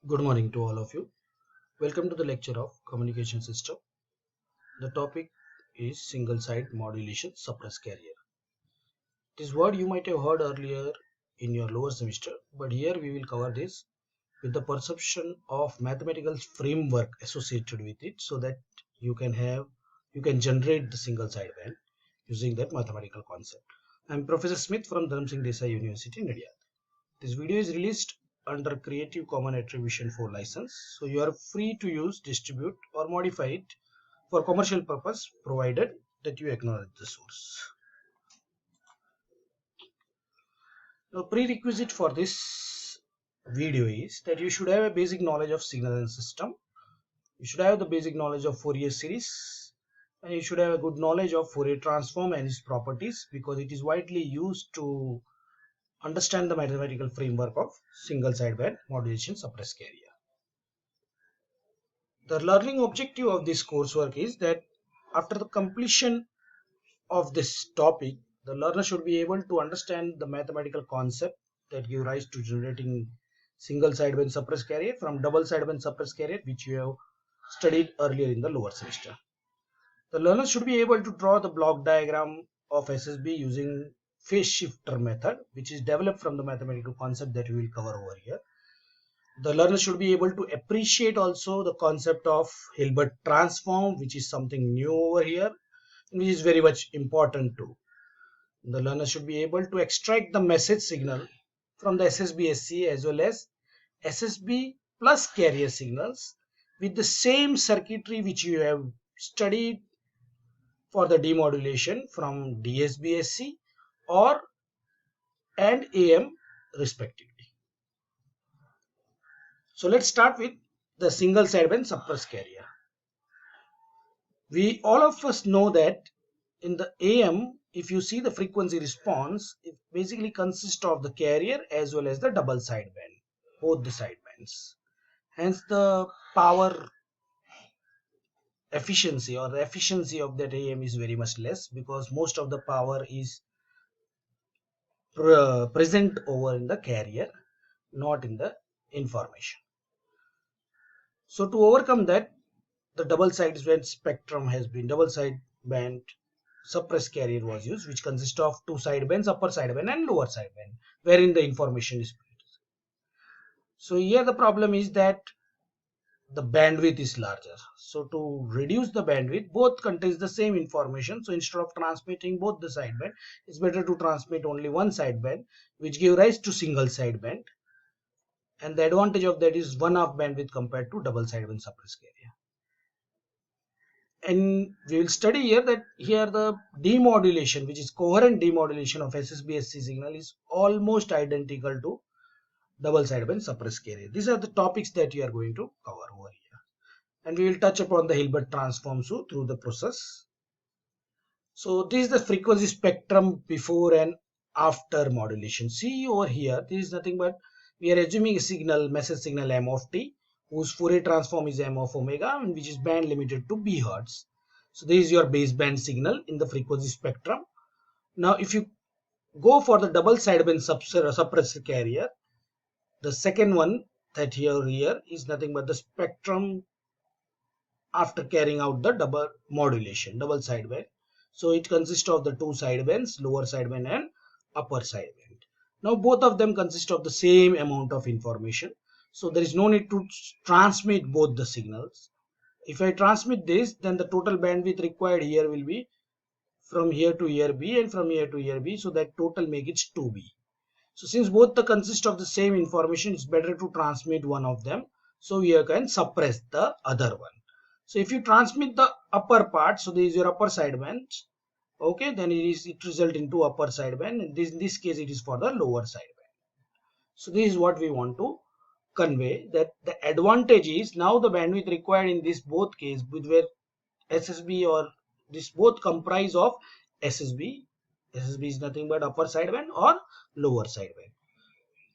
Good morning to all of you. Welcome to the lecture of communication system. The topic is single side modulation suppress carrier. This word you might have heard earlier in your lower semester, but here we will cover this with the perception of mathematical framework associated with it so that you can generate the single sideband using that mathematical concept. I am Professor Smith from Dharm Singh Desai University in India. This video is released under Creative Commons Attribution 4 license, so you are free to use, distribute or modify it for commercial purpose provided that you acknowledge the source. Now, prerequisite for this video is that you should have a basic knowledge of signal and system. You should have the basic knowledge of Fourier series, and you should have a good knowledge of Fourier transform and its properties because it is widely used to understand the mathematical framework of single sideband modulation suppress carrier. The learning objective of this coursework is that after the completion of this topic, the learner should be able to understand the mathematical concept that give rise to generating single sideband suppress carrier from double sideband suppress carrier, which you have studied earlier in the lower semester. The learner should be able to draw the block diagram of SSB using phase shifter method, which is developed from the mathematical concept that we will cover over here. The learner should be able to appreciate also the concept of Hilbert transform, which is something new over here, which is very much important too. The learner should be able to extract the message signal from the SSB-SC as well as SSB plus carrier signals with the same circuitry which you have studied for the demodulation from DSB-SC or and AM respectively. So let's start with the single sideband suppress carrier. We all of us know that in the AM, if you see the frequency response, it basically consists of the carrier as well as the double sideband, both the sidebands. Hence the power efficiency or the efficiency of that AM is very much less because most of the power is present over in the carrier, not in the information. So to overcome that, the double sideband spectrum has been double sideband suppress carrier was used, which consists of two sidebands, upper sideband and lower sideband, wherein the information is split. So here the problem is that the bandwidth is larger. So to reduce the bandwidth, both contains the same information. So instead of transmitting both the sideband, it's better to transmit only one sideband, which give rise to single sideband. And the advantage of that is 1/2 bandwidth compared to double sideband suppress carrier. And we will study here that here the demodulation, which is coherent demodulation of SSB-SC signal, is almost identical to double sideband suppress carrier. These are the topics that we are going to cover over here, and we will touch upon the Hilbert transform through the process. So this is the frequency spectrum before and after modulation. See over here, this is nothing but we are assuming a signal, message signal m of t, whose Fourier transform is m of omega, and which is band limited to b hertz. So this is your baseband signal in the frequency spectrum. Now if you go for the double sideband suppressor carrier, the second one that here is nothing but the spectrum after carrying out the double modulation, double sideband. So it consists of the two sidebands, lower sideband and upper sideband. Now both of them consist of the same amount of information. So there is no need to transmit both the signals. If I transmit this, then the total bandwidth required here will be from here to here B and from here to here B. So that total make it 2B. So since both the consist of the same information, it's better to transmit one of them. So you can suppress the other one. So if you transmit the upper part, so this is your upper sideband. Okay, then it result into upper sideband, and in this case it is for the lower sideband. So this is what we want to convey, that the advantage is now the bandwidth required in this both case with where SSB or this both comprise of SSB. SSB is nothing but upper sideband or lower sideband.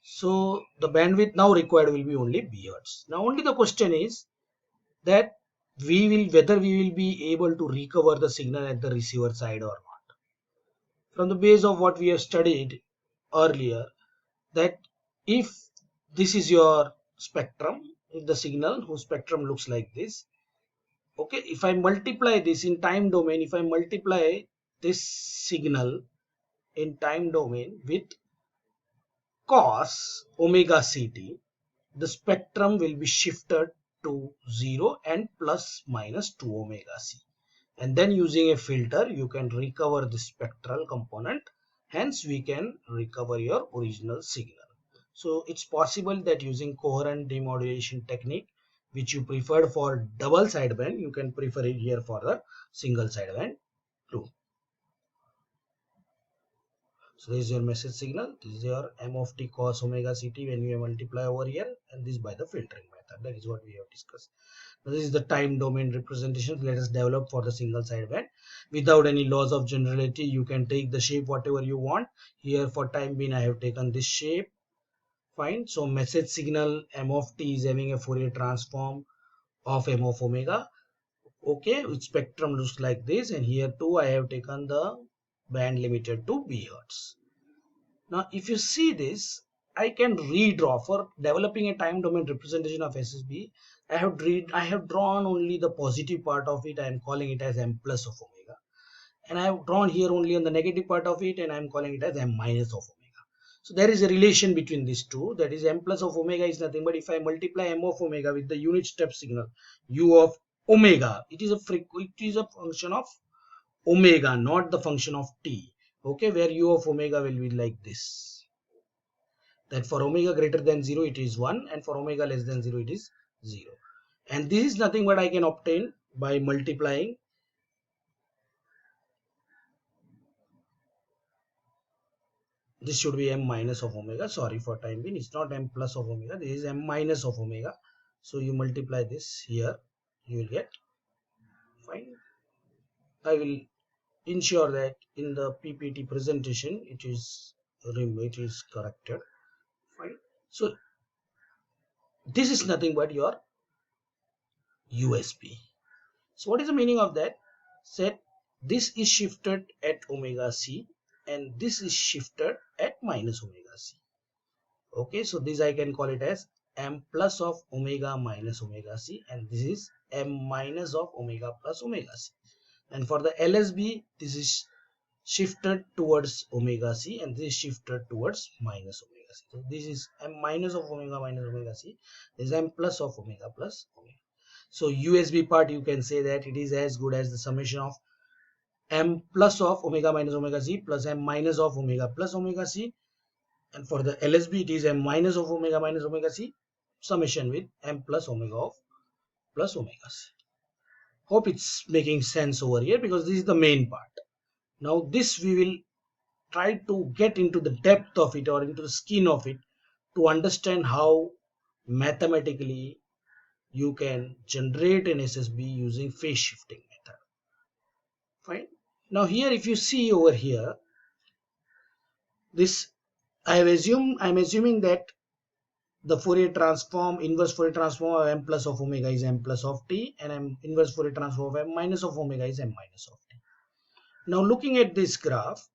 So the bandwidth now required will be only B hertz. Now only the question is that whether we will be able to recover the signal at the receiver side or not. From the base of what we have studied earlier, that if this is your spectrum if the signal whose spectrum looks like this. Okay, if I multiply this in time domain, if I multiply this signal in time domain with cos omega ct, the spectrum will be shifted to 0 and plus minus 2 omega c. And then using a filter, you can recover the spectral component. Hence, we can recover your original signal. So it's possible that using coherent demodulation technique, which you preferred for double sideband, you can prefer it here for the single sideband too. So this is your message signal. This is your m of t cos omega ct when you multiply over here, and this by the filtering method. That is what we have discussed. Now this is the time domain representation. Let us develop for the single sideband without any loss of generality. You can take the shape whatever you want. Here for time being I have taken this shape. Fine. So message signal m of t is having a Fourier transform of m of omega. Okay, which spectrum looks like this, and here too I have taken the band limited to b hertz. Now if you see this, I can redraw for developing a time domain representation of SSB. I have drawn only the positive part of it. I am calling it as m plus of omega, and I have drawn here only on the negative part of it, and I am calling it as m minus of omega. So there is a relation between these two. That is m plus of omega is nothing but if I multiply m of omega with the unit step signal u of omega, it is a function of omega, not the function of t. Okay, where u of omega will be like this. That for omega greater than 0 it is 1, and for omega less than 0 it is 0. And this is nothing but I can obtain by multiplying this should be m minus of omega. Sorry for time being, it's not m plus of omega, this is m minus of omega. So you multiply this here, you will get fine. I will ensure that in the PPT presentation it is corrected. Fine. So this is nothing but your USB. So what is the meaning of that? Said this is shifted at omega c and this is shifted at minus omega c. Okay, so this I can call it as m plus of omega minus omega c, and this is m minus of omega plus omega c. And for the LSB, this is shifted towards omega c and this is shifted towards minus omega c. So this is m minus of omega minus omega c. This is m plus of omega plus omega. So USB part, you can say that it is as good as the summation of m plus of omega minus omega c plus m minus of omega plus omega c. And for the LSB, it is m minus of omega minus omega c summation with m plus omega of plus omega c. Hope it's making sense over here because this is the main part. Now this we will try to get into the depth of it or into the skin of it to understand how mathematically you can generate an SSB using phase shifting method. Fine. Now here if you see over here, this I'm assuming that the Fourier transform, inverse Fourier transform of m plus of omega is m plus of t, and inverse Fourier transform of m minus of omega is m minus of t. Now looking at this graph,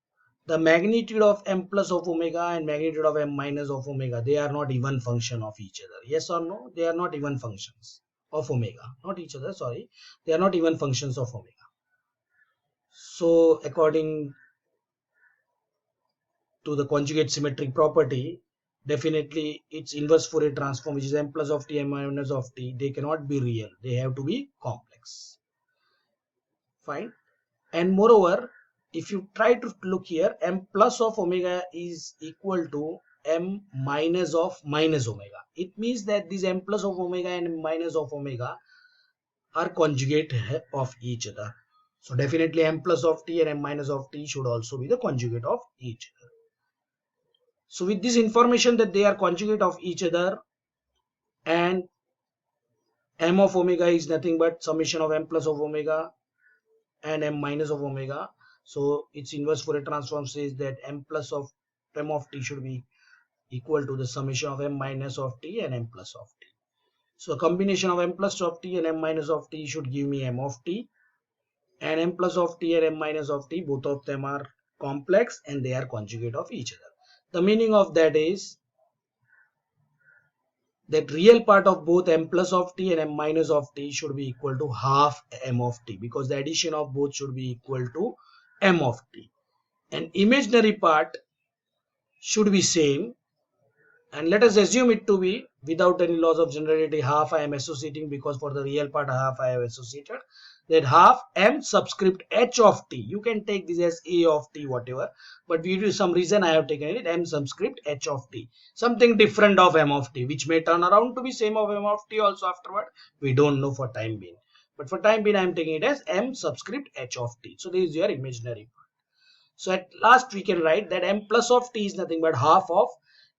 the magnitude of m plus of omega and magnitude of m minus of omega, they are not even function of each other. Yes or no? They are not even functions of omega. Not each other, sorry. They are not even functions of omega. So according to the conjugate symmetric property, definitely its inverse Fourier transform, which is m plus of t, m minus of t, they cannot be real. They have to be complex. Fine. And moreover, if you try to look here, m plus of omega is equal to m minus of minus omega. It means that these m plus of omega and m minus of omega are conjugate of each other. So definitely m plus of t and m minus of t should also be the conjugate of each other. So with this information that they are conjugate of each other and m of omega is nothing but summation of m plus of omega and m minus of omega. So its inverse Fourier transform says that m plus of m of t should be equal to the summation of m minus of t and m plus of t. So a combination of m plus of t and m minus of t should give me m of t, and m plus of t and m minus of t, both of them are complex and they are conjugate of each other. The meaning of that is that real part of both m plus of t and m minus of t should be equal to half m of t, because the addition of both should be equal to m of t. And imaginary part should be same, and let us assume it to be without any loss of generality half I am associating, because for the real part half I have associated, that half m subscript h of t. You can take this as a of t whatever, but due to some reason I have taken it m subscript h of t, something different of m of t, which may turn around to be same of m of t also afterward. We don't know for time being, but for time being I am taking it as m subscript h of t. So this is your imaginary part. So at last we can write that m plus of t is nothing but half of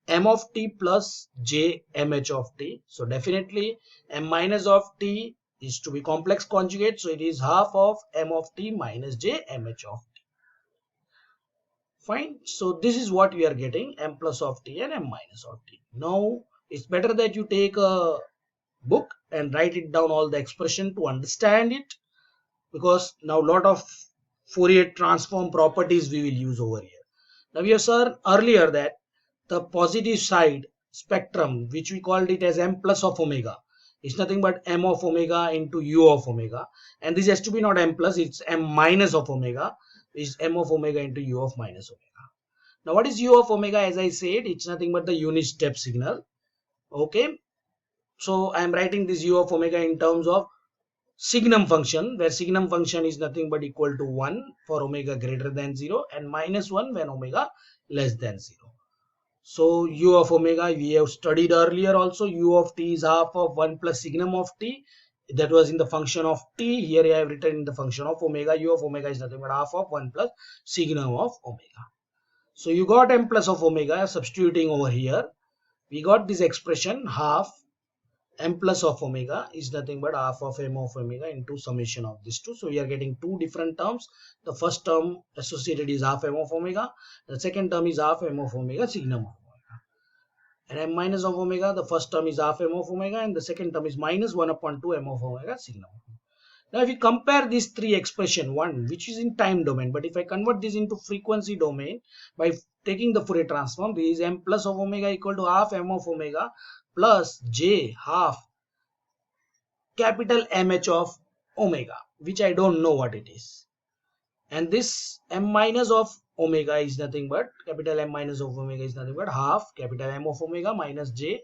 m of t plus j mh of t. So definitely m minus of t is to be complex conjugate. So it is half of m of t minus j mh of t. Fine. So this is what we are getting, m plus of t and m minus of t. Now it's better that you take a book and write it down all the expression to understand it, because now a lot of Fourier transform properties we will use over here. Now we have seen earlier that the positive side spectrum, which we called it as m plus of omega, is nothing but m of omega into u of omega, and this has to be not m plus, it's m minus of omega, is m of omega into u of minus omega. Now what is u of omega? As I said, it's nothing but the unit step signal. Okay, so I am writing this u of omega in terms of signum function, where signum function is nothing but equal to 1 for omega greater than 0 and minus 1 when omega less than 0. So u of omega we have studied earlier also, u of t is half of 1 plus signum of t. That was in the function of t. Here I have written in the function of omega. U of omega is nothing but half of 1 plus signum of omega. So you got m plus of omega. Substituting over here, we got this expression half m plus of omega is nothing but half of m of omega into summation of these two. So we are getting two different terms. The first term associated is half m of omega. The second term is half m of omega signum of omega. And m minus of omega, the first term is half m of omega and the second term is minus 1 upon 2 m of omega signum of omega. Now if you compare these three expression, one which is in time domain, but if I convert this into frequency domain by taking the Fourier transform, this is m plus of omega equal to half m of omega plus j half capital mh of omega, which I don't know what it is. And this m minus of omega is nothing but capital M minus of omega is nothing but half capital M of omega minus j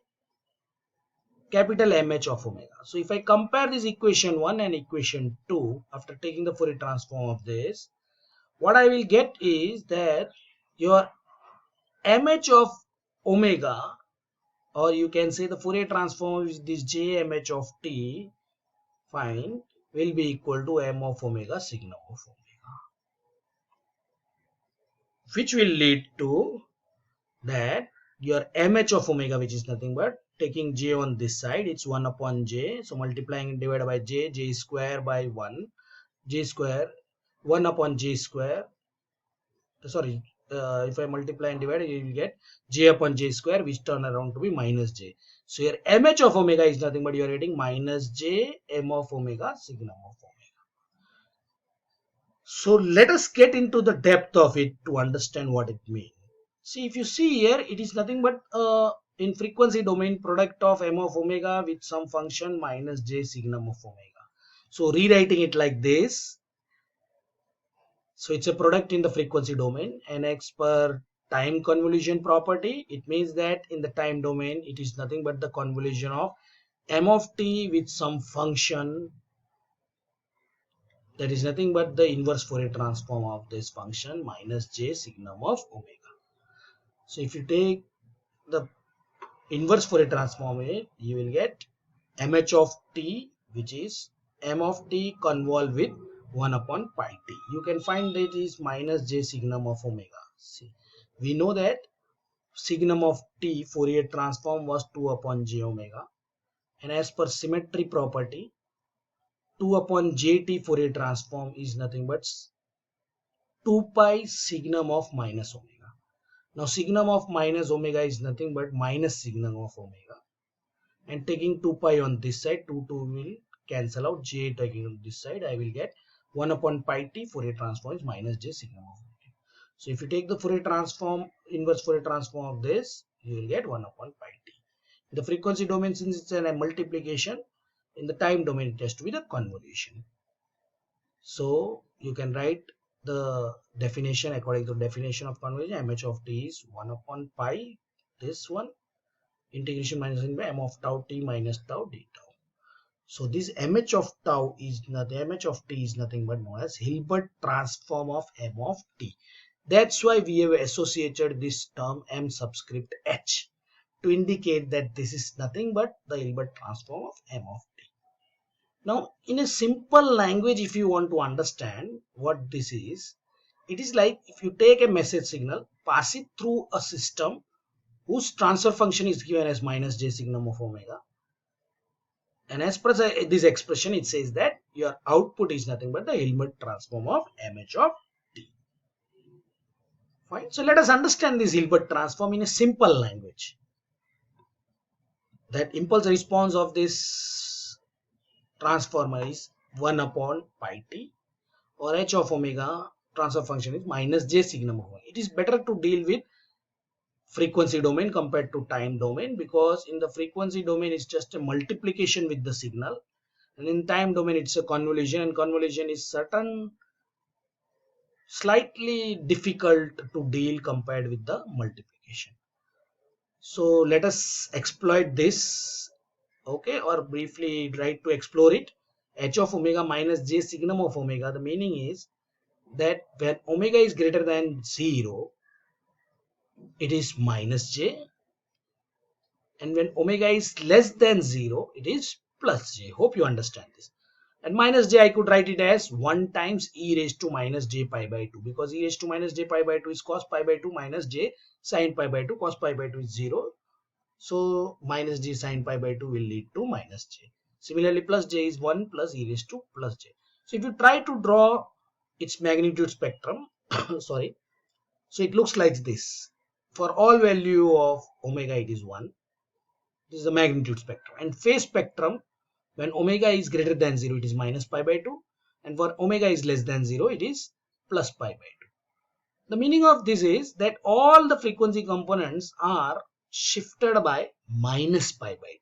capital mh of omega. So if I compare this equation 1 and equation 2 after taking the Fourier transform of this, what I will get is that your mh of omega, or you can say the Fourier transform is this j mh of t, fine, will be equal to m of omega signum of omega, which will lead to that your mh of omega, which is nothing but taking j on this side, it's 1 upon j, so multiplying and divided by j square by 1, j square 1 upon j square, sorry, if I multiply and divide, you will get j upon j square, which turn around to be minus j. So your mh of omega is nothing but you are getting minus j m of omega signum of omega. So let us get into the depth of it to understand what it means. See, if you see here, it is nothing but in frequency domain product of m of omega with some function minus j signum of omega. So rewriting it like this. So it's a product in the frequency domain, and as per time convolution property, it means that in the time domain, it is nothing but the convolution of m of t with some function that is nothing but the inverse Fourier transform of this function minus j signum of omega. So if you take the inverse Fourier transform, you will get mh of t, which is m of t convolve with 1 upon pi t. You can find that is minus j signum of omega. See, we know that signum of t Fourier transform was 2 upon j omega, and as per symmetry property, 2 upon jt Fourier transform is nothing but 2 pi signum of minus omega. Now signum of minus omega is nothing but minus signum of omega, and taking 2 pi on this side, 2 will cancel out, j taking on this side, I will get 1 upon pi t Fourier transform is minus j signum of omega. So if you take the Fourier transform, inverse Fourier transform of this, you will get 1 upon pi t. The frequency domain, since it's a multiplication, in the time domain it has to be the convolution. So you can write the definition according to the definition of convolution. mh of t is 1 upon pi, this one, integration minus by m of tau t minus tau d tau. So this mh of tau is nothing, mh of t is nothing but known as Hilbert transform of m of t. That's why we have associated this term m subscript h to indicate that this is nothing but the Hilbert transform of m of t. Now, in a simple language, if you want to understand what this is, it is like if you take a message signal, pass it through a system whose transfer function is given as minus j signum of omega. And as per this expression, it says that your output is nothing but the Hilbert transform of mh of t. Fine. So let us understand this Hilbert transform in a simple language. That impulse response of this transformer is 1 upon pi t, or h of omega transfer function is minus j signum of omega. It is better to deal with frequency domain compared to time domain, because in the frequency domain it's just a multiplication with the signal, and in time domain it's a convolution, and convolution is slightly difficult to deal compared with the multiplication. So let us exploit this, okay, or briefly try to explore it. H of omega minus j signum of omega, the meaning is that when omega is greater than 0, it is minus j, and when omega is less than 0, it is plus j. Hope you understand this. And minus j, I could write it as 1 times e raised to minus j pi by 2, because e raised to minus j pi by 2 is cos pi by 2 minus j sin pi by 2. Cos pi by 2 is 0. So minus j sin pi by 2 will lead to minus j. Similarly, plus j is 1 plus e raised to plus j. So if you try to draw its magnitude spectrum, sorry, so it looks like this. For all value of omega, it is 1. This is the magnitude spectrum. And phase spectrum, when omega is greater than 0, it is minus pi by 2. And for omega is less than 0, it is plus pi by 2. The meaning of this is that all the frequency components are shifted by minus pi by 2.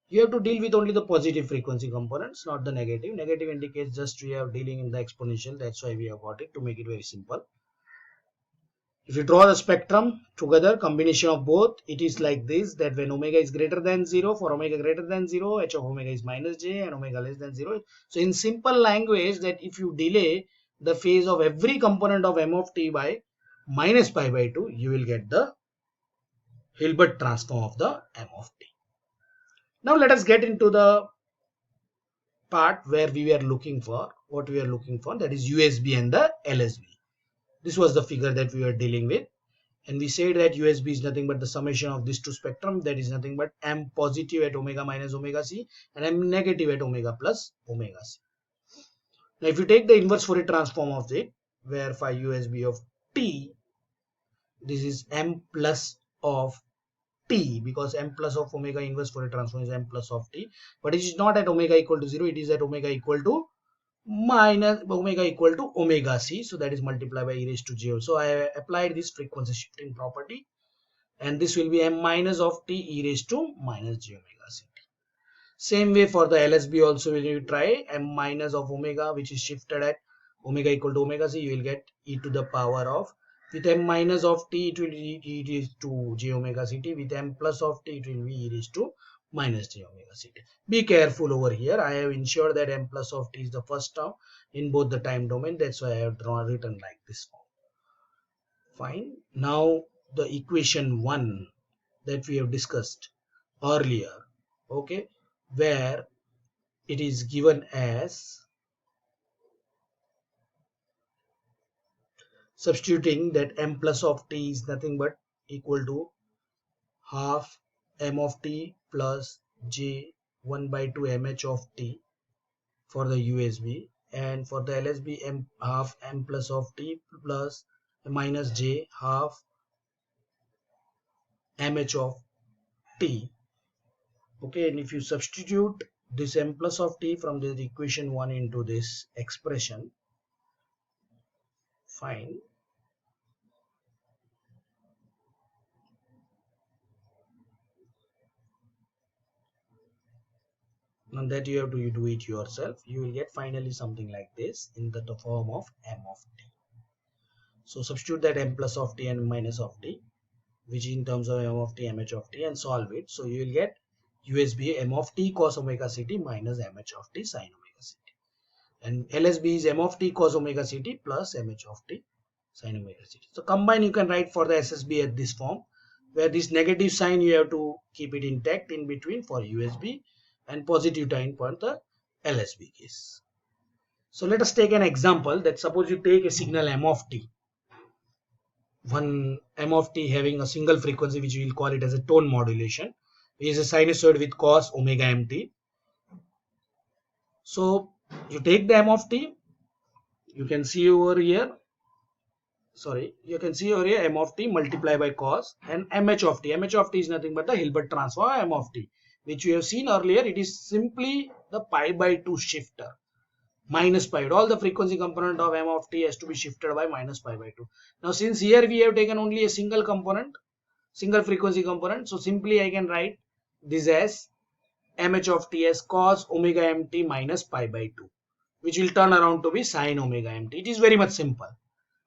You have to deal with only the positive frequency components, not the negative. Negative indicates just we are dealing in the exponential. That's why we have got it, to make it very simple. If you draw the spectrum together, combination of both, it is like this, that when omega is greater than 0, for omega greater than 0, h of omega is minus j, and omega less than 0. So in simple language, that if you delay the phase of every component of m of t by minus pi by 2, you will get the Hilbert transform of the m of t. Now let us get into the part where we were looking for, what we are looking for, that is USB and the LSB. This was the figure that we were dealing with. And we said that USB is nothing but the summation of these two spectrum, that is nothing but m positive at omega minus omega c and m negative at omega plus omega c. Now if you take the inverse Fourier transform of it, where phi USB of t, this is m plus of t, because m plus of omega inverse Fourier transform is m plus of t, but it is not at omega equal to 0, it is at omega equal to minus omega equal to omega c, so that is multiplied by e raised to j. So I applied this frequency shifting property, and this will be m minus of t e raised to minus j omega c. Same way for the LSB also, when you try m minus of omega, which is shifted at omega equal to omega c, you will get e to the power of, with m minus of t it will be e raised to j omega ct, with m plus of t it will be e raised to minus j omega ct. Be careful over here. I have ensured that m plus of t is the first term in both the time domain. That's why I have written like this form. Fine. Now the equation 1 that we have discussed earlier, okay, where it is given as, substituting that m plus of t is nothing but equal to half m of t plus j 1 by 2 mh of t for the USB, and for the LSB m half m plus of t plus minus j half mh of t. Okay, and if you substitute this m plus of t from the equation 1 into this expression, fine, Now that you have to do it yourself, you will get finally something like this in the form of m of t. So substitute that m plus of t and minus of t, which in terms of m of t, mh of t, and solve it. So you will get USB m of t cos omega ct minus mh of t sin omega ct. And LSB is m of t cos omega ct plus mh of t sin omega ct. So combine, you can write for the SSB at this form, where this negative sign you have to keep it intact in between for USB and positive sign for the LSB case. So let us take an example that suppose you take a signal m of t, one m of t having a single frequency, which we will call it as a tone modulation, is a sinusoid with cos omega mt. So you take the m of t, you can see over here, you can see over here m of t multiplied by cos and mh of t. Mh of t is nothing but the Hilbert transform m of t, which we have seen earlier. It is simply the pi by 2 shifter, minus pi. All the frequency component of m of t has to be shifted by minus pi by 2. Now since here we have taken only a single component, single frequency component, so simply I can write this as mh of t as cos omega mt minus pi by 2, which will turn around to be sin omega mt. It is very much simple.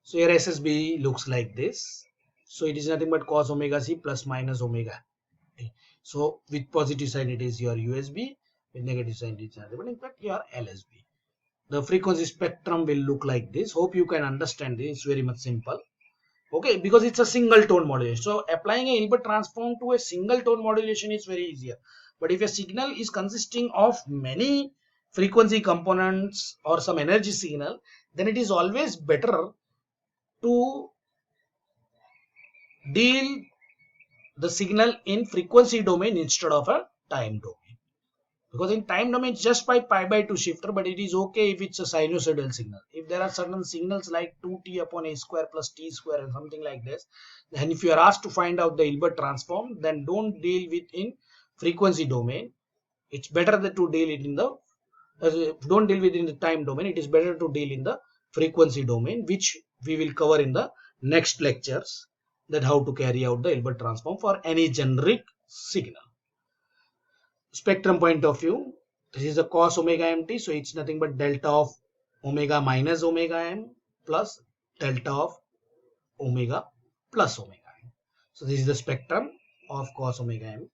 So here SSB looks like this. So it is nothing but cos omega c plus minus omega t. So with positive sign it is your USB, with negative sign it is nothing but in fact your LSB. The frequency spectrum will look like this. Hope you can understand this. It's very much simple. Okay, because it's a single tone modulation. So applying a Hilbert transform to a single tone modulation is very easier. But if a signal is consisting of many frequency components or some energy signal, then it is always better to deal the signal in frequency domain instead of a time domain. Because in time domain it's just by pi by 2 shifter, but it is okay if it's a sinusoidal signal. If there are certain signals like 2t upon a square plus t square and something like this, and if you are asked to find out the Hilbert transform, then don't deal with in frequency domain. It's better to deal it in the don't deal with in the time domain. It is better to deal in the frequency domain, which we will cover in the next lectures, that how to carry out the Hilbert transform for any generic signal. Spectrum point of view, this is the cos omega mt, so it's nothing but delta of omega minus omega m plus delta of omega plus omega m. So this is the spectrum of cos omega mt.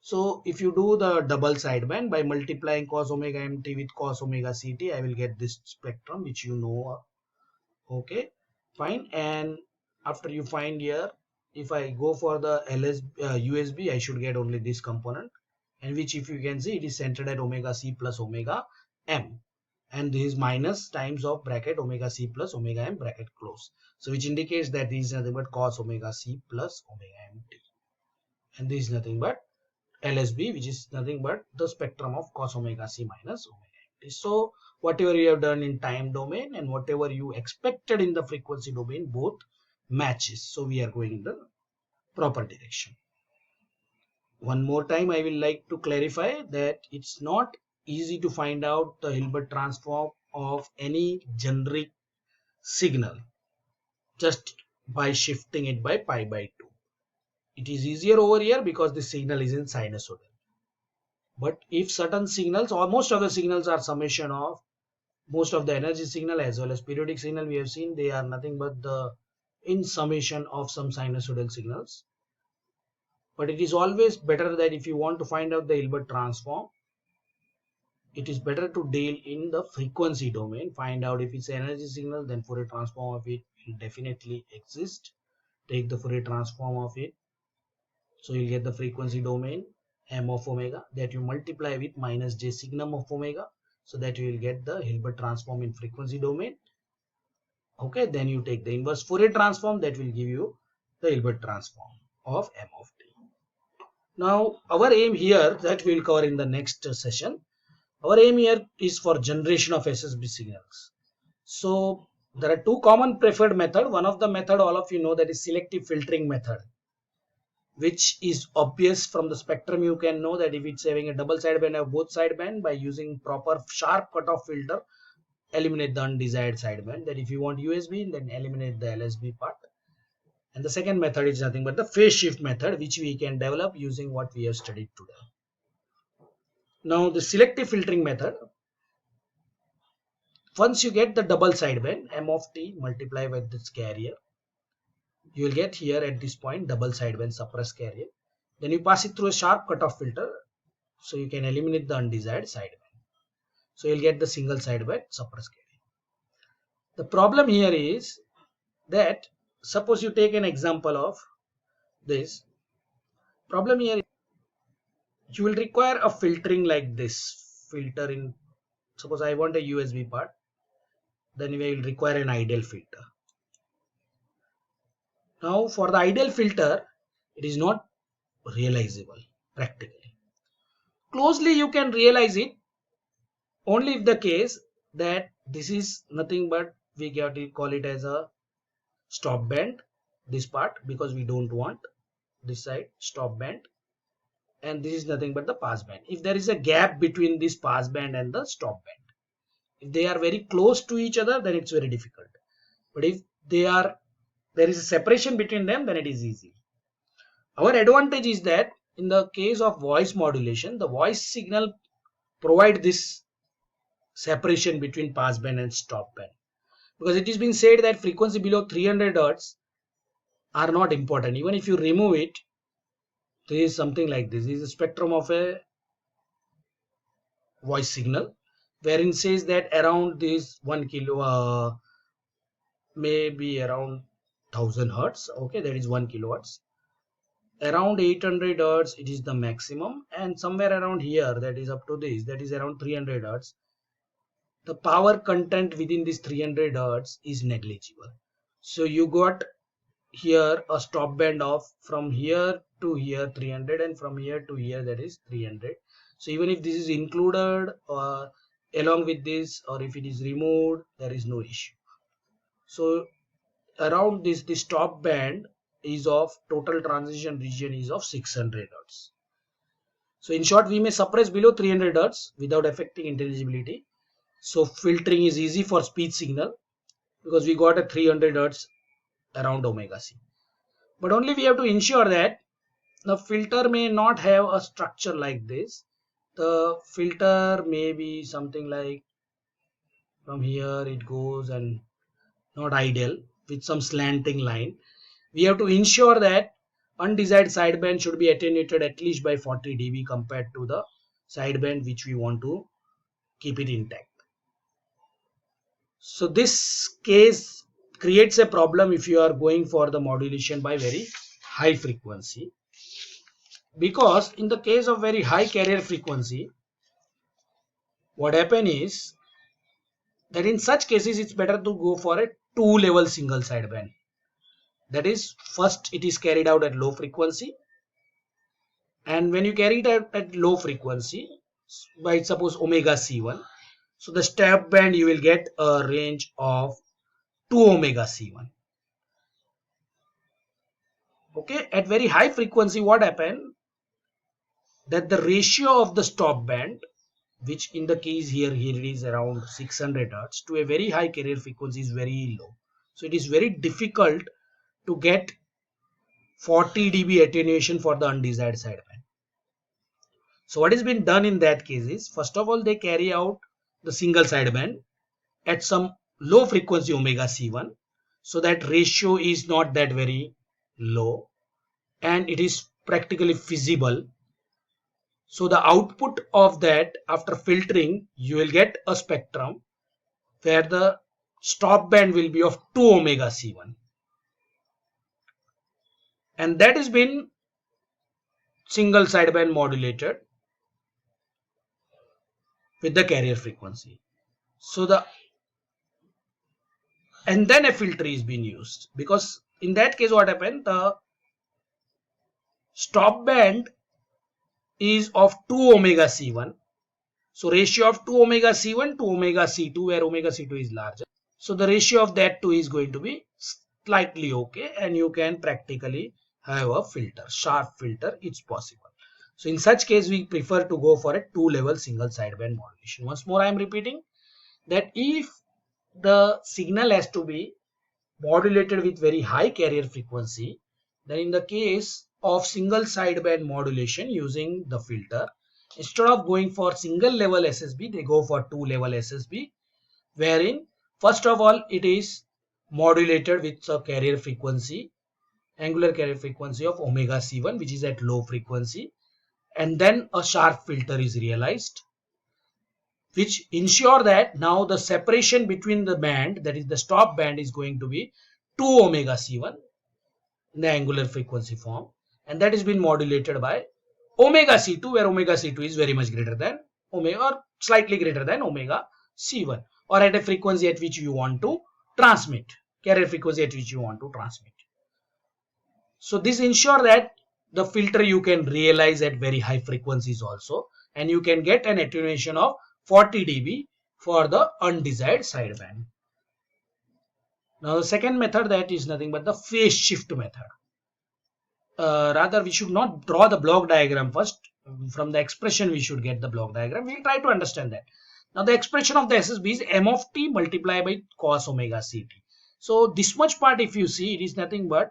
So if you do the double sideband by multiplying cos omega mt with cos omega ct, I will get this spectrum, which you know. Okay, fine. And after you find here, if I go for the USB, I should get only this component, and which if you can see it is centered at omega c plus omega m, and this is minus times of bracket omega c plus omega m bracket close, so which indicates that this is nothing but cos omega c plus omega mt, and this is nothing but LSB, which is nothing but the spectrum of cos omega c minus omega mt. So whatever you have done in time domain and whatever you expected in the frequency domain, both matches. So we are going in the proper direction. One more time I will like to clarify that it's not easy to find out the Hilbert transform of any generic signal just by shifting it by pi by 2. It is easier over here because the signal is in sinusoidal. But if certain signals or most of the signals are summation of most of the energy signal as well as periodic signal, we have seen they are nothing but the in summation of some sinusoidal signals. But it is always better that if you want to find out the Hilbert transform, it is better to deal in the frequency domain. Find out if it's an energy signal, then Fourier transform of it will definitely exist. Take the Fourier transform of it. So you'll get the frequency domain m of omega that you multiply with minus j signum of omega, so that you will get the Hilbert transform in frequency domain. Okay, then you take the inverse Fourier transform that will give you the Hilbert transform of m of t. Now our aim here, that we will cover in the next session, our aim here is for generation of SSB signals. So there are two common preferred method. One of the method all of you know, that is selective filtering method, which is obvious from the spectrum. You can know that if it's having a double sideband or both sideband, by using proper sharp cutoff filter, eliminate the undesired sideband. That if you want USB, then eliminate the LSB part. And the second method is nothing but the phase shift method, which we can develop using what we have studied today. Now the selective filtering method, once you get the double sideband, m of t multiply with this carrier, you will get here at this point double sideband suppressed carrier. Then you pass it through a sharp cutoff filter, so you can eliminate the undesired sideband. So you'll get the single sideband suppressed carrier. The problem here is that suppose you take an example of this. Problem here is you will require a filtering like this. Filter in, suppose I want a USB part, then we will require an ideal filter. Now for the ideal filter, it is not realizable practically. Closely you can realize it only if the case that this is nothing but we get to call it as a stop band, this part, because we don't want this side stop band, and this is nothing but the pass band. If there is a gap between this pass band and the stop band, if they are very close to each other, then it's very difficult. But if there is a separation between them, then it is easy. Our advantage is that in the case of voice modulation, the voice signal provide this separation between pass band and stop band, because it is being said that frequency below 300 Hz are not important. Even if you remove it, there is something like this. This is a spectrum of a voice signal, wherein says that around this 1 kilo, maybe around 1000 Hz. Okay, that is 1 kilohertz. Around 800 Hz, it is the maximum, and somewhere around here, that is up to this, that is around 300 Hz. The power content within this 300 Hz is negligible. So you got here a stop band of from here to here 300, and from here to here that is 300. So even if this is included or along with this, or if it is removed, there is no issue. So around this, the stop band is of total transition region is of 600 Hz. So in short, we may suppress below 300 Hz without affecting intelligibility. So filtering is easy for speech signal because we got a 300 Hz around omega c. But only we have to ensure that the filter may not have a structure like this. The filter may be something like from here it goes and not ideal with some slanting line. We have to ensure that undesired sideband should be attenuated at least by 40 dB compared to the sideband which we want to keep it intact. So this case creates a problem if you are going for the modulation by very high frequency, because in the case of very high carrier frequency, what happens is that in such cases it's better to go for a two-level single sideband. That is, first it is carried out at low frequency, and when you carry it out at low frequency by suppose omega c1, so the step band you will get a range of 2 omega c1. Okay, at very high frequency what happens that the ratio of the stop band, which in the case here it is around 600 Hz, to a very high carrier frequency is very low. So it is very difficult to get 40 dB attenuation for the undesired sideband. So what has been done in that case is, first of all, they carry out the single sideband at some low frequency omega c1, so that ratio is not that very low and it is practically feasible. So the output of that, after filtering, you will get a spectrum where the stop band will be of 2 omega c1, and that has been single sideband modulated with the carrier frequency. So and then a filter is being used, because in that case what happened, the stop band is of 2 omega c1. So ratio of 2 omega c1 to omega c2, where omega c2 is larger. So the ratio of that two is going to be slightly okay, and you can practically have a filter, sharp filter, it's possible. So in such case, we prefer to go for a two-level single sideband modulation. Once more I am repeating that if the signal has to be modulated with very high carrier frequency, then in the case of single sideband modulation using the filter, Instead of going for single level SSB, they go for two level SSB, wherein first of all it is modulated with a carrier frequency, angular carrier frequency of omega C1, which is at low frequency, and then a sharp filter is realized, which ensure that now the separation between the band, that is the stop band, is going to be 2 omega C1 in the angular frequency form, and that has been modulated by omega C2, where omega C2 is very much greater than omega, or slightly greater than omega C1, or at a frequency at which you want to transmit, carrier frequency at which you want to transmit. So this ensure that the filter you can realize at very high frequencies also, and you can get an attenuation of 40 dB for the undesired sideband. Now the second method, that is nothing but the phase shift method. Rather, we should not draw the block diagram first. From the expression we should get the block diagram. We'll try to understand that. Now the expression of the SSB is m of t multiplied by cos omega ct. So this much part, if you see, it is nothing but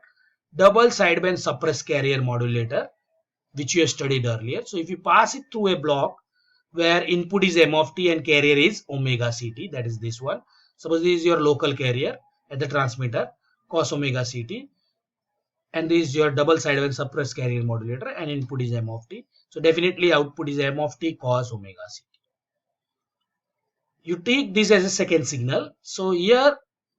double sideband suppressed carrier modulator, which you have studied earlier. So if you pass it through a block where input is m of t and carrier is omega ct, that is this one. Suppose this is your local carrier at the transmitter, cos omega ct, and this is your double sideband suppressed carrier modulator, and input is m of t. So definitely output is m of t cos omega ct. You take this as a second signal. So here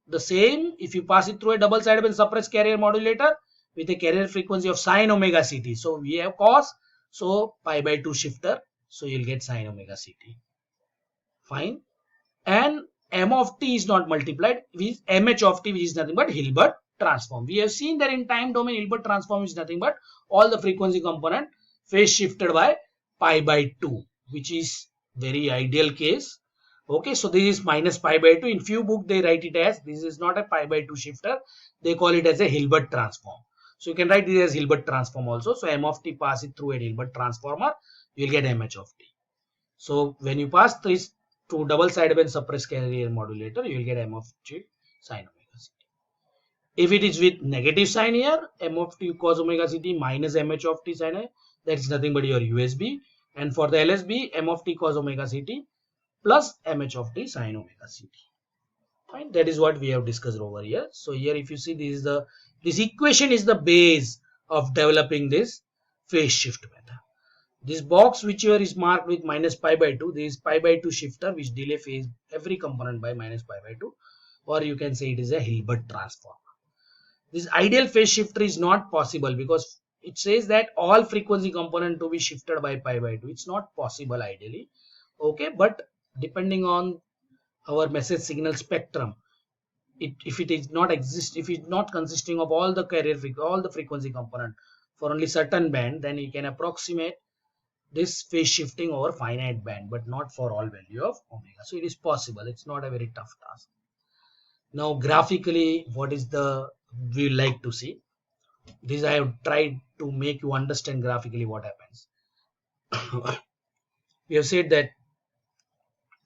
the same, if you pass it through a double sideband suppressed carrier modulator with a carrier frequency of sine omega ct. So we have cos, so pi by 2 shifter, so you'll get sine omega ct. Fine. And m of t is not multiplied with mh of t, which is nothing but Hilbert transform. We have seen that in time domain, Hilbert transform is nothing but all the frequency component phase shifted by pi by 2, which is very ideal case. Okay, so this is minus pi by 2. In few book they write it as, this is not a pi by 2 shifter, they call it as a Hilbert transform. So you can write this as Hilbert transform also. So m of t, pass it through a Hilbert transformer, you will get mh of t. So when you pass this to double sideband suppressed carrier modulator, you will get m of t sine omega ct. If it is with negative sign here, m of t cos omega ct minus mh of t sine, that is nothing but your USB. And for the LSB, m of t cos omega ct plus mh of t sine omega ct. Fine, that is what we have discussed over here. So here if you see, this equation is the base of developing this phase shift method. This box which here is marked with minus pi by 2, this is pi by 2 shifter which delay phase every component by minus pi by 2, or you can say it is a Hilbert transform. This ideal phase shifter is not possible because it says that all frequency component to be shifted by pi by 2. It's not possible ideally. Okay, but depending on our message signal spectrum, if it is not consisting of all the all the frequency component for only certain band, then you can approximate this phase shifting over finite band, but not for all value of omega. So it is possible. It's not a very tough task. Now graphically, what is the we like to see? This I have tried to make you understand graphically what happens. We have said that,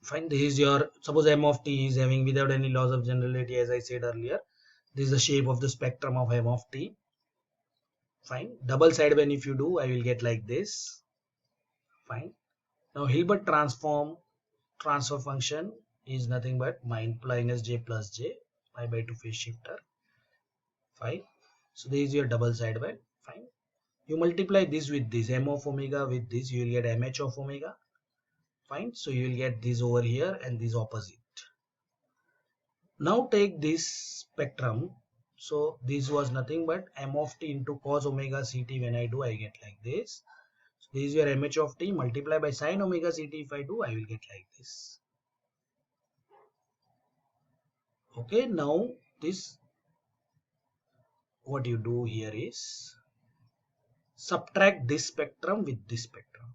fine, this is your, suppose m of t is having without any loss of generality, as I said earlier. This is the shape of the spectrum of m of t. Fine. Double sideband if you do, I will get like this. Fine. Now Hilbert transfer function is nothing but minus j plus j pi by 2 phase shifter. Fine. So this is your double sideband. Fine. You multiply this with this, m of omega with this, you will get mh of omega. Fine. So you will get this over here and this opposite. Now take this spectrum. So this was nothing but m of t into cos omega ct. When I do, I get like this. So this is your mh of t multiplied by sine omega ct. If I do, I will get like this. Okay, now this, what you do here is subtract this spectrum with this spectrum.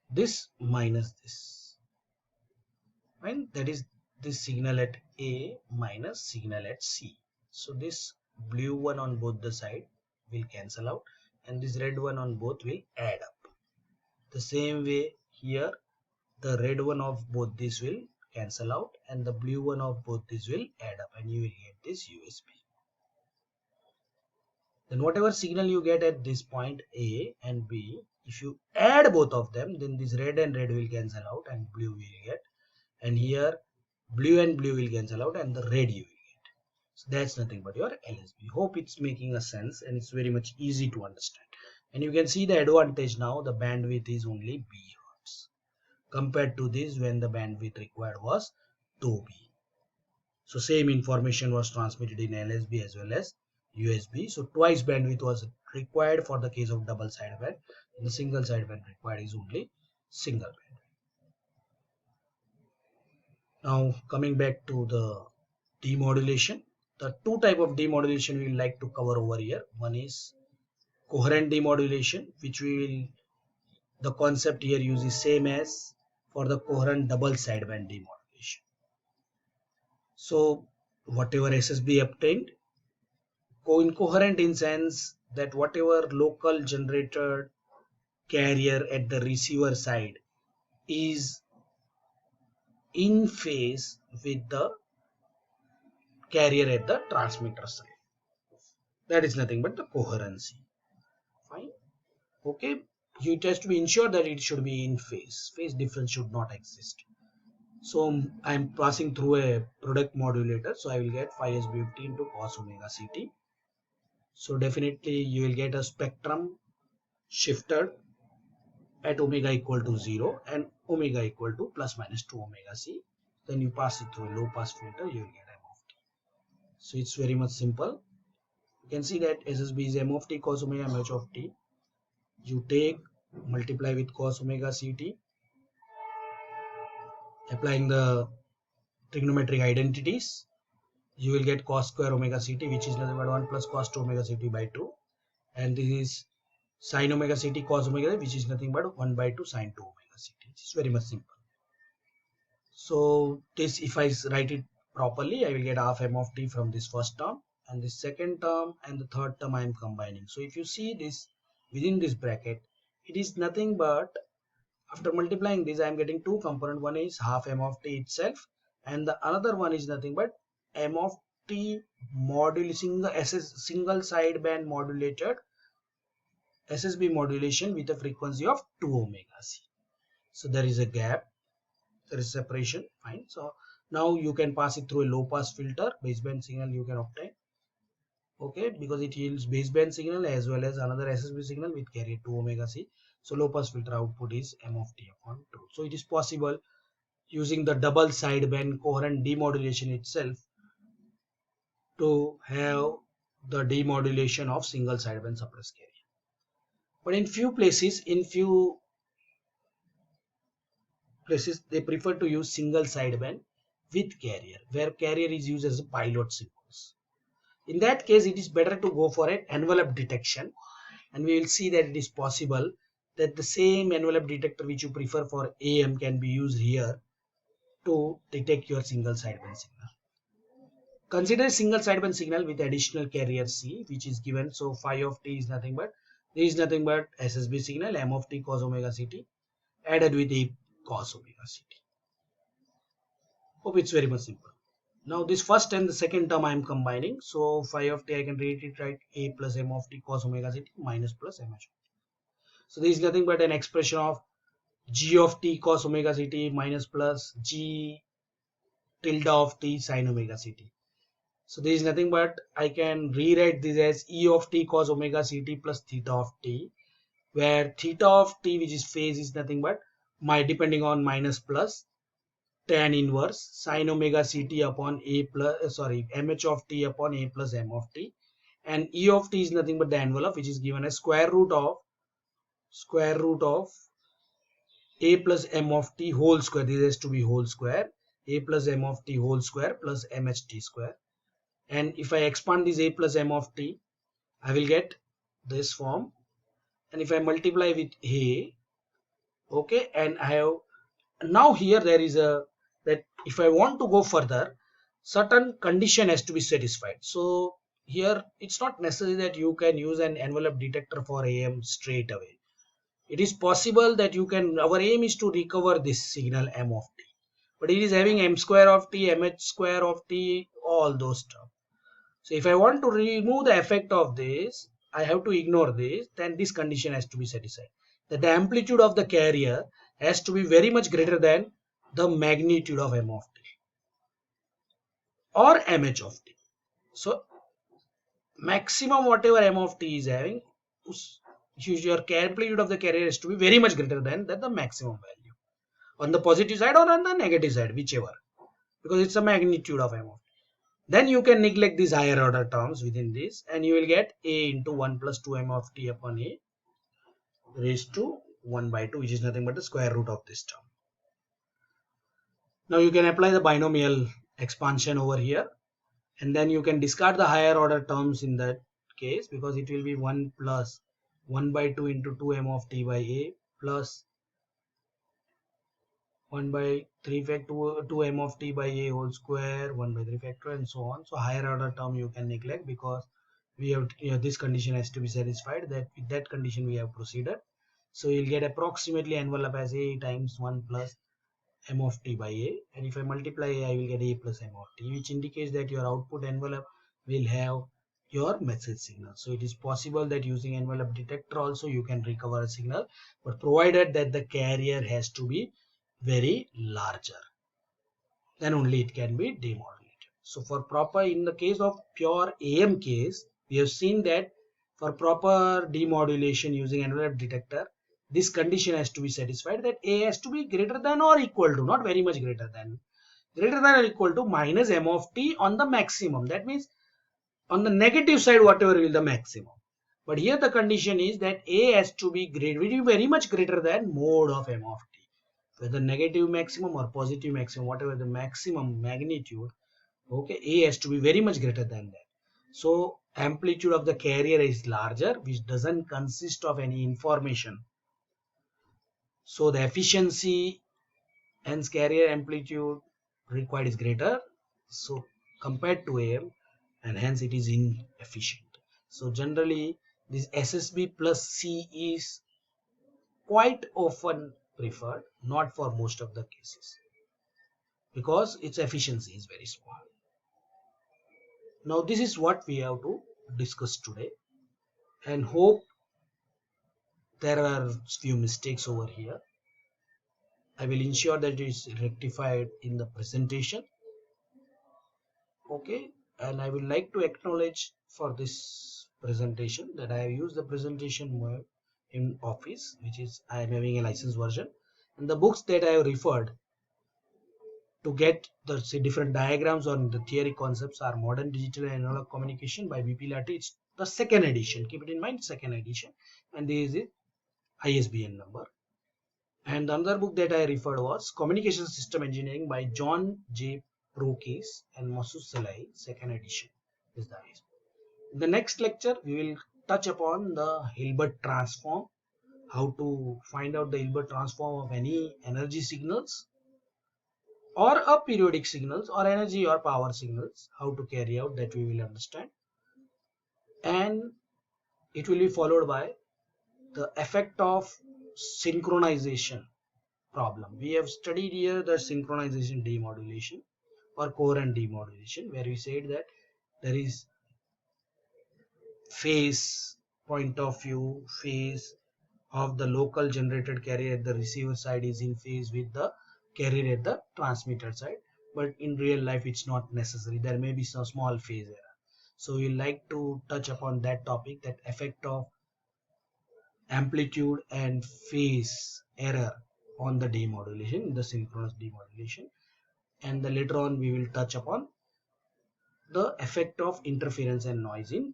This minus this. Fine, that is this signal at A minus signal at C. So this blue one on both the side will cancel out, and this red one on both will add up. The same way here, the red one of both this will cancel out, and the blue one of both this will add up, and you will get this USB. Then whatever signal you get at this point A and B, If you add both of them, then this red and red will cancel out and blue will get, and here blue and blue will cancel out and the red you will get. So that's nothing but your LSB. Hope it's making a sense and it's very much easy to understand. And you can see the advantage now, the bandwidth is only B hertz compared to this when the bandwidth required was 2B. So same information was transmitted in LSB as well as USB. So twice bandwidth was required for the case of double sideband. The single sideband required is only single band. Now coming back to the demodulation, the two type of demodulation we will like to cover over here. One is coherent demodulation, which we will, the concept here uses same as for the coherent double sideband demodulation. So whatever SSB obtained, incoherent in sense that whatever local generated carrier at the receiver side is in phase with the carrier at the transmitter side. That is nothing but the coherency. Fine. Okay. You just to ensure that it should be in phase. Phase difference should not exist. So I am passing through a product modulator. So I will get phi SB50 into cos omega CT. So definitely you will get a spectrum shifted at omega equal to 0 and omega equal to plus minus 2 omega c. Then you pass it through a low pass filter, you will get m of t. So it's very much simple. You can see that SSB is m of t cos omega m h of t. You take, multiply with cos omega ct, applying the trigonometric identities, you will get cos square omega ct, which is nothing but 1 plus cos 2 omega ct by 2. And this is sin omega ct cos omega, which is nothing but 1 by 2 sin 2 omega ct. It's very much simple. So this, if I write it properly, I will get half m of t from this first term, and the second term and the third term I am combining. So if you see this within this bracket, it is nothing but, after multiplying this, I am getting two components. One is half m of t itself, and the another one is nothing but m of t modulating the single sideband modulated SSB modulation with a frequency of 2 omega c. So there is a gap, there is separation. Fine. So now you can pass it through a low pass filter, baseband signal you can obtain. Okay, because it yields baseband signal as well as another SSB signal with carrier 2 omega c. So low pass filter output is m of t upon 2. So it is possible using the double sideband coherent demodulation itself to have the demodulation of single sideband suppressed carrier. But in few places they prefer to use single sideband with carrier, where carrier is used as a pilot symbols. In that case, it is better to go for an envelope detection, and we will see that it is possible that the same envelope detector which you prefer for AM can be used here to detect your single sideband signal. Consider single sideband signal with additional carrier C, which is given. So phi of t is nothing but, there is nothing but SSB signal m of t cos omega ct added with a cos omega ct. Hope it's very much simple. Now this first and the second term I am combining. So phi of t I can read it right, a plus m of t cos omega ct minus plus m h. So this is nothing but an expression of g of t cos omega ct minus plus g tilde of t sin omega ct. So this is nothing but, I can rewrite this as e of t cos omega ct plus theta of t, where theta of t, which is phase, is nothing but depending on minus plus tan inverse sin omega ct upon a plus mh of t upon a plus m of t, and e of t is nothing but the envelope, which is given as square root of a plus m of t whole square. This has to be whole square, a plus m of t whole square plus mht square. And if I expand this a plus m of t, I will get this form. And if I multiply with a, okay, and I have, now here there is a, that if I want to go further, certain condition has to be satisfied. So here it's not necessary that you can use an envelope detector for AM straight away. It is possible that you can, our aim is to recover this signal m of t, but it is having m square of t, mh square of t, all those stuff. So if I want to remove the effect of this, I have to ignore this, then this condition has to be satisfied. that the amplitude of the carrier has to be very much greater than the magnitude of m of t or mh of t. So maximum whatever m of t is having, your amplitude of the carrier has to be very much greater than the maximum value on the positive side or on the negative side, whichever, because it's a magnitude of m of t. Then you can neglect these higher order terms within this, and you will get a into 1 plus 2 m of t upon a raised to 1 by 2, which is nothing but the square root of this term. Now you can apply the binomial expansion over here, and then you can discard the higher order terms in that case, because it will be 1 plus 1 by 2 into 2m of t by a plus 1 by 3 factor 2m of t by a whole square, 1 by 3 factor, and so on. So higher order term you can neglect, because we have, this condition has to be satisfied. That with that condition we have proceeded. So you'll get approximately envelope as a times 1 plus m of t by a, and if I multiply a, I will get a plus m of t, which indicates that your output envelope will have your message signal. So it is possible that using envelope detector also you can recover a signal, but provided that the carrier has to be very larger, then only it can be demodulated. So for proper, in the case of pure AM case, we have seen that for proper demodulation using envelope detector, this condition has to be satisfied, that A has to be greater than or equal to, not very much greater than or equal to minus m of t on the maximum. That means on the negative side, whatever will the maximum. But here the condition is that A has to be very much greater than mode of m of t. Whether negative maximum or positive maximum, whatever the maximum magnitude, okay, A has to be very much greater than that. So amplitude of the carrier is larger, which doesn't consist of any information. So the efficiency, hence carrier amplitude required is greater, so compared to AM, and hence it is inefficient. So generally this SSB plus C is quite often preferred, not for most of the cases, because its efficiency is very small. Now this is what we have to discuss today, and hope there are few mistakes over here. I will ensure that it is rectified in the presentation. Okay, and I would like to acknowledge for this presentation that I have used the presentation in Office, which is I am having a licensed version, and the books that I have referred to get the different diagrams on the theory concepts are Modern Digital and Analog Communication by B.P. Latte. It's the second edition. Keep it in mind, second edition, and this is the ISBN number. And another book that I referred was Communication System Engineering by John J. Prokis and Masood Salai, second edition. Is the ISBN. In the next lecture, we will touch upon the Hilbert transform, how to find out the Hilbert transform of any energy signals or a periodic signals or energy or power signals, how to carry out, that we will understand. And it will be followed by the effect of synchronization problem. We have studied here the synchronization demodulation or coherent demodulation, where we said that there is phase point of view, phase of the local generated carrier at the receiver side is in phase with the carrier at the transmitter side, but in real life it's not necessary. There may be some small phase error. So we like to touch upon that topic, that effect of amplitude and phase error on the demodulation, the synchronous demodulation, and later on we will touch upon the effect of interference and noise in